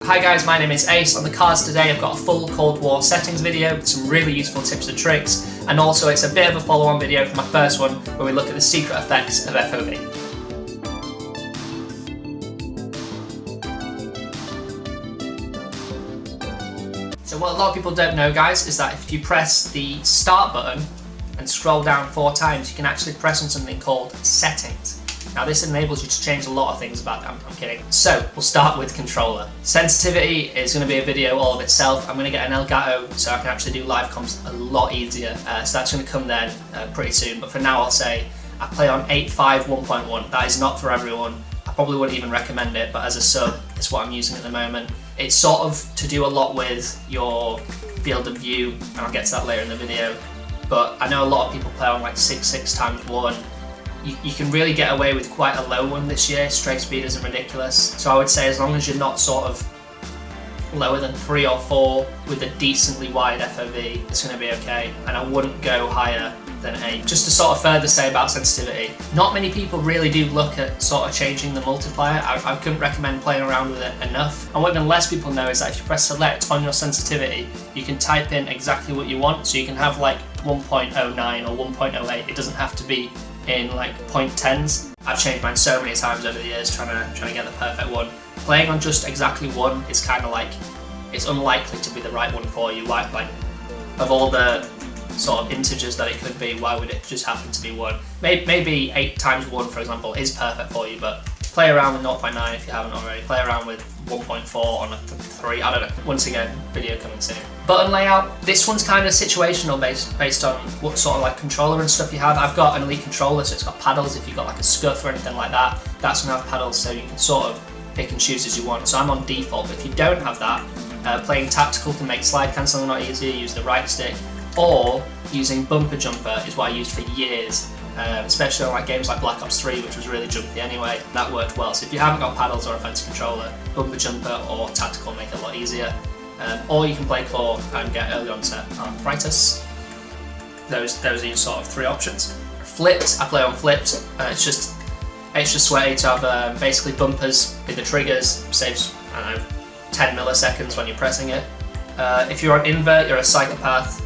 Hi guys, my name is Ace. On the cards today I've got a full Cold War settings video with some really useful tips and tricks, and also it's a bit of a follow-on video from my first one where we look at the secret effects of FOV. So what a lot of people don't know, guys, is that if you press the start button and scroll down 4 times, you can actually press on something called settings. Now this enables you to change a lot of things about them, I'm kidding. So we'll start with controller. Sensitivity is going to be a video all of itself. I'm going to get an Elgato so I can actually do live comms a lot easier. So that's going to come then pretty soon. But for now I'll say I play on 8.5 1.1. That is not for everyone. I probably wouldn't even recommend it, but as a sub, it's what I'm using at the moment. It's sort of to do a lot with your field of view, and I'll get to that later in the video. But I know a lot of people play on like 6.6 times 1. You can really get away with quite a low one this year. Strafe speed isn't ridiculous. So I would say as long as you're not sort of lower than 3 or 4 with a decently wide FOV, it's going to be okay. And I wouldn't go higher than 8. Just to sort of further say about sensitivity, not many people really do look at sort of changing the multiplier. I couldn't recommend playing around with it enough. And what even less people know is that if you press select on your sensitivity, you can type in exactly what you want. So you can have like 1.09 or 1.08. It doesn't have to be in like 0.10s. I've changed mine so many times over the years trying to get the perfect one. Playing on just exactly 1 is kind of like, it's unlikely to be the right one for you. Like of all the sort of integers that it could be, why would it just happen to be 1? Maybe 8 times 1, for example, is perfect for you, but play around with 0.9 if you haven't already. Play around with 1.4 on a 3, I don't know. Once again, video coming soon. Button layout, this one's kind of situational based on what sort of like controller and stuff you have. I've got an Elite controller, so it's got paddles. If you've got like a scuff or anything like that, that's going to have paddles, so you can sort of pick and choose as you want. So I'm on default, but if you don't have that, playing tactical can make slide cancelling a lot easier. Use the right stick, or using bumper jumper is what I used for years. Especially on like games like Black Ops 3, which was really jumpy anyway. That worked well. So if you haven't got paddles or a fancy controller, bumper jumper or tactical make it a lot easier. Or you can play claw and get early onset arthritis. Those are your sort of 3 options. Flipped, I play on flipped. It's just extra sweaty to have basically bumpers in the triggers. Saves, I don't know, 10 milliseconds when you're pressing it. If you're on invert, you're a psychopath.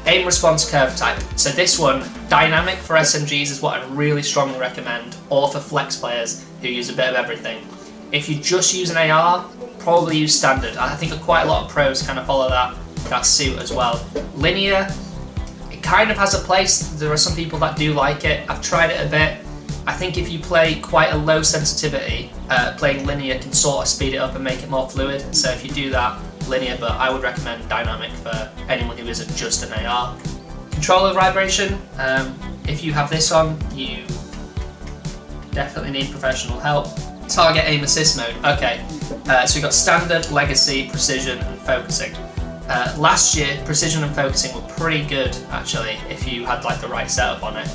Aim response curve type. So this one, dynamic for SMGs is what I really strongly recommend, or for flex players who use a bit of everything. If you just use an AR, probably use standard. I think quite a lot of pros kind of follow that suit as well. Linear, it kind of has a place. There are some people that do like it. I've tried it a bit. I think if you play quite a low sensitivity, playing linear can sort of speed it up and make it more fluid. So if you do that, linear, but I would recommend dynamic for anyone who isn't just an AR. Controller vibration, if you have this on, you definitely need professional help. Target aim assist mode, okay, so we've got standard, legacy, precision and focusing. Last year, precision and focusing were pretty good actually, if you had like the right setup on it.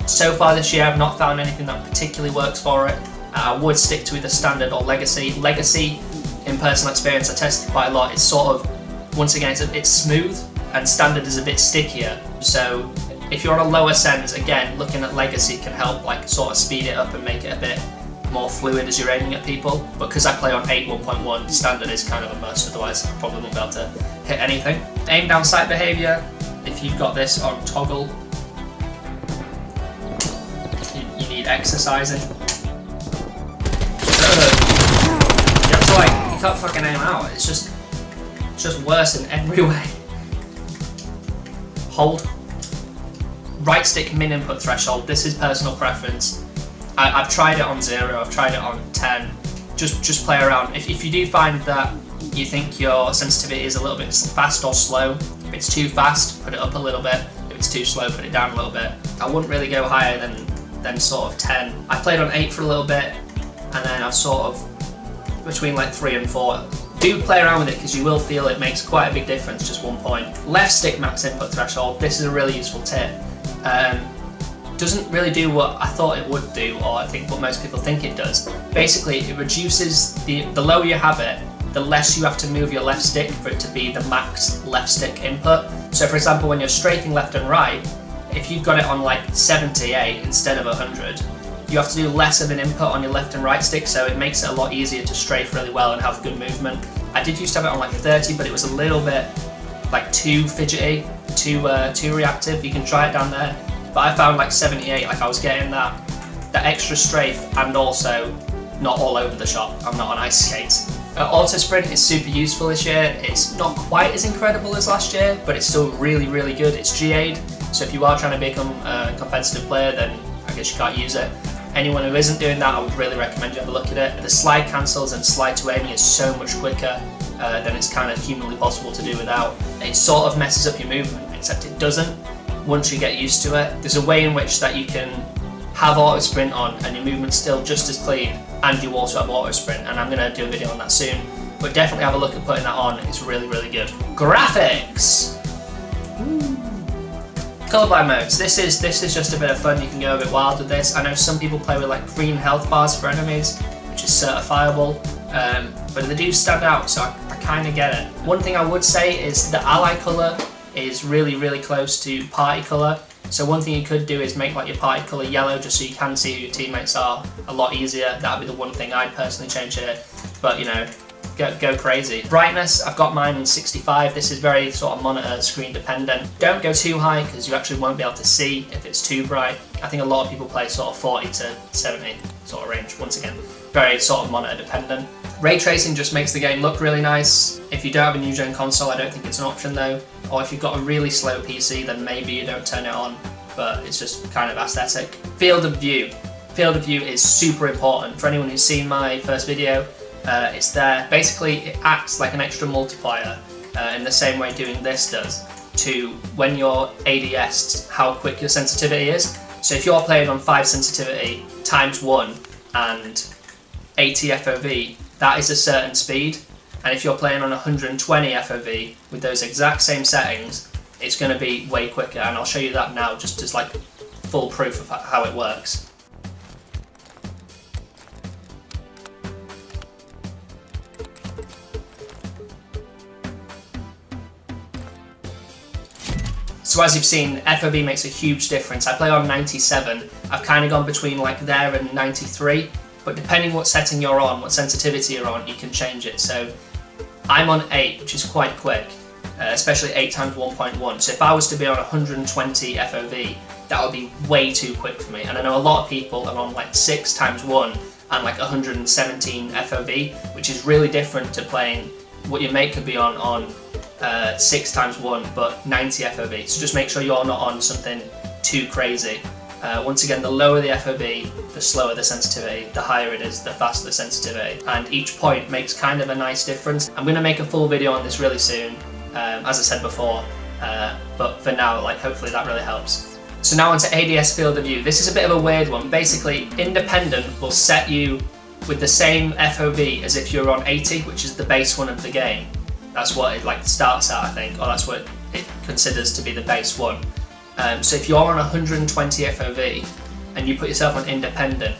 So far this year I've not found anything that particularly works for it. I would stick to either standard or legacy. Legacy, in personal experience, I tested quite a lot. It's sort of, once again, it's smooth, and standard is a bit stickier. So if you're on a lower sens, again, looking at legacy can help like sort of speed it up and make it a bit more fluid as you're aiming at people. But because I play on 8 1.1, standard is kind of a must, otherwise I probably won't be able to hit anything. Aim down sight behavior, if you've got this on toggle, you need exercising. You can't fucking aim out, it's just worse in every way. Hold. Right stick min input threshold, this is personal preference. I've tried it on 0, I've tried it on 10. Just play around. If you do find that you think your sensitivity is a little bit fast or slow, if it's too fast, put it up a little bit. If it's too slow, put it down a little bit. I wouldn't really go higher than sort of 10. I played on 8 for a little bit, and then I've sort of between like 3 and 4. Do play around with it because you will feel it makes quite a big difference, just 1 point. Left stick max input threshold, this is a really useful tip. Doesn't really do what I thought it would do, or I think what most people think it does. Basically, it reduces, the lower you have it, the less you have to move your left stick for it to be the max left stick input. So for example, when you're strafing left and right, if you've got it on like 78 instead of 100, you have to do less of an input on your left and right stick, so it makes it a lot easier to strafe really well and have good movement. I did used to have it on like 30, but it was a little bit like too fidgety, too reactive. You can try it down there, but I found like 78, like I was getting that extra strafe and also not all over the shop. I'm not on ice skates. Auto Sprint is super useful this year. It's not quite as incredible as last year, but it's still really, really good. It's GA'd, so if you are trying to become a competitive player, then I guess you can't use it. Anyone who isn't doing that, I would really recommend you have a look at it. The slide cancels and slide to aiming is so much quicker than it's kind of humanly possible to do without. It sort of messes up your movement, except it doesn't once you get used to it. There's a way in which that you can have auto sprint on and your movement's still just as clean, and you also have auto sprint, and I'm going to do a video on that soon. But definitely have a look at putting that on, it's really, really good. Graphics! Colorblind modes. This is just a bit of fun. You can go a bit wild with this. I know some people play with like green health bars for enemies, which is certifiable, but they do stand out, so I kind of get it. One thing I would say is the ally color is really, really close to party color. So one thing you could do is make like your party colour yellow, just so you can see who your teammates are a lot easier. That would be the one thing I'd personally change here, but you know, go crazy. Brightness, I've got mine on 65. This is very sort of monitor screen dependent. Don't go too high because you actually won't be able to see if it's too bright. I think a lot of people play sort of 40 to 70 sort of range. Once again, very sort of monitor dependent. Ray tracing just makes the game look really nice. If you don't have a new gen console, I don't think it's an option though. Or if you've got a really slow PC, then maybe you don't turn it on, but it's just kind of aesthetic. Field of view. Field of view is super important. For anyone who's seen my first video, it's there. Basically, it acts like an extra multiplier in the same way doing this does to when you're ADS, how quick your sensitivity is. So if you're playing on 5 sensitivity times 1 and 80 FOV, that is a certain speed, and if you're playing on 120 FOV with those exact same settings, it's going to be way quicker, and I'll show you that now just as like full proof of how it works. So as you've seen, FOV makes a huge difference. I play on 97, I've kind of gone between like there and 93. But depending what setting you're on, what sensitivity you're on, you can change it. So I'm on 8, which is quite quick, especially 8 times 1.1. So if I was to be on 120 FOV, that would be way too quick for me. And I know a lot of people are on like 6 times 1 and like 117 FOV, which is really different to playing what your mate could be on 6 times 1, but 90 FOV. So just make sure you're not on something too crazy. Once again, the lower the FOV, the slower the sensitivity, the higher it is, the faster the sensitivity, and each point makes kind of a nice difference. I'm going to make a full video on this really soon, as I said before, but for now, like, hopefully that really helps. So now onto ADS field of view. This is a bit of a weird one. Basically, independent will set you with the same FOV as if you're on 80, which is the base one of the game. That's what it like starts at, I think, or that's what it considers to be the base one. So if you're on 120 FOV and you put yourself on independent,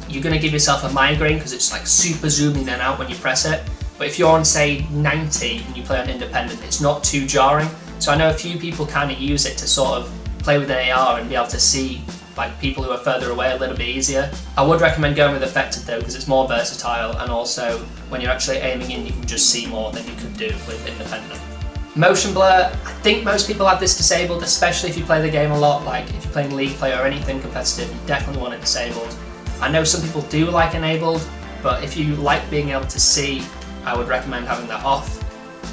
you're going to give yourself a migraine because it's like super zooming in and out when you press it. But if you're on say 90 and you play on independent, it's not too jarring. So I know a few people kind of use it to sort of play with an AR and be able to see like people who are further away a little bit easier. I would recommend going with affected though, because it's more versatile, and also when you're actually aiming in, you can just see more than you could do with independent. Motion blur, I think most people have this disabled, especially if you play the game a lot. Like if you're playing League Play or anything competitive, you definitely want it disabled. I know some people do like enabled, but if you like being able to see, I would recommend having that off.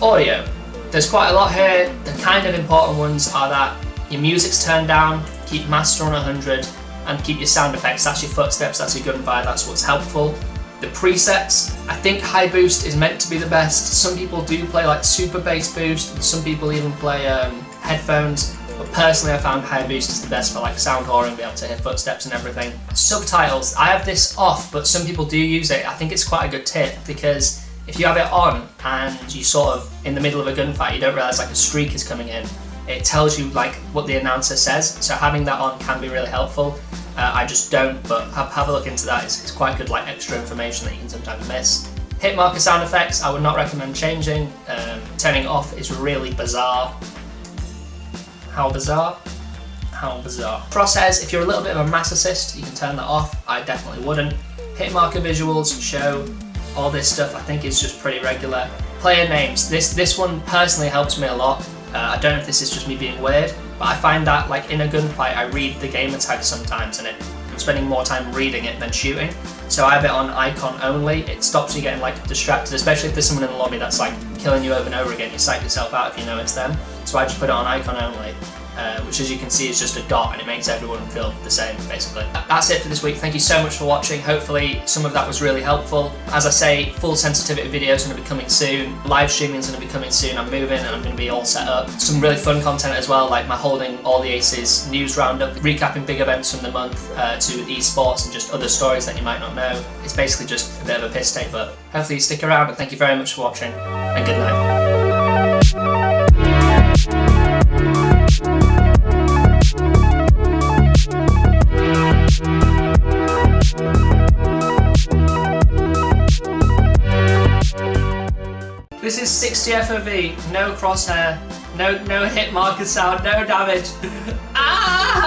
Audio, there's quite a lot here. The kind of important ones are that your music's turned down, keep master on 100, and keep your sound effects. That's your footsteps, that's your gunfire, that's what's helpful. The presets, I think high boost is meant to be the best. Some people do play like super bass boost, and some people even play headphones, but personally I found high boost is the best for like sound whoring, be able to hear footsteps and everything. Subtitles, I have this off, but some people do use it. I think it's quite a good tip, because if you have it on and you sort of in the middle of a gunfight, you don't realise like a streak is coming in, it tells you like what the announcer says, so having that on can be really helpful. I just don't, but have a look into that. It's quite good like extra information that you can sometimes miss. Hit marker sound effects, I would not recommend changing. Turning it off is really bizarre. How bizarre? How bizarre. Crosshairs, if you're a little bit of a masochist, you can turn that off. I definitely wouldn't. Hit marker visuals show all this stuff, I think is just pretty regular. Player names. This one personally helps me a lot. I don't know if this is just me being weird, but I find that like in a gunfight I read the gamer tag sometimes and I'm spending more time reading it than shooting. So I have it on icon only. It stops you getting like distracted, especially if there's someone in the lobby that's like killing you over and over again. You psych yourself out if you know it's them. So I just put it on icon only. Which as you can see is just a dot and it makes everyone feel the same basically. That's it for this week. Thank you so much for watching. Hopefully some of that was really helpful. As I say, full sensitivity videos are going to be coming soon. Live streaming is going to be coming soon. I'm moving and I'm going to be all set up. Some really fun content as well, like my Holding All the Aces news roundup, recapping big events from the month to esports and just other stories that you might not know. It's basically just a bit of a piss take, but hopefully you stick around and thank you very much for watching and good night. This is 60 FOV, no crosshair, no hit marker sound, no damage. Ah!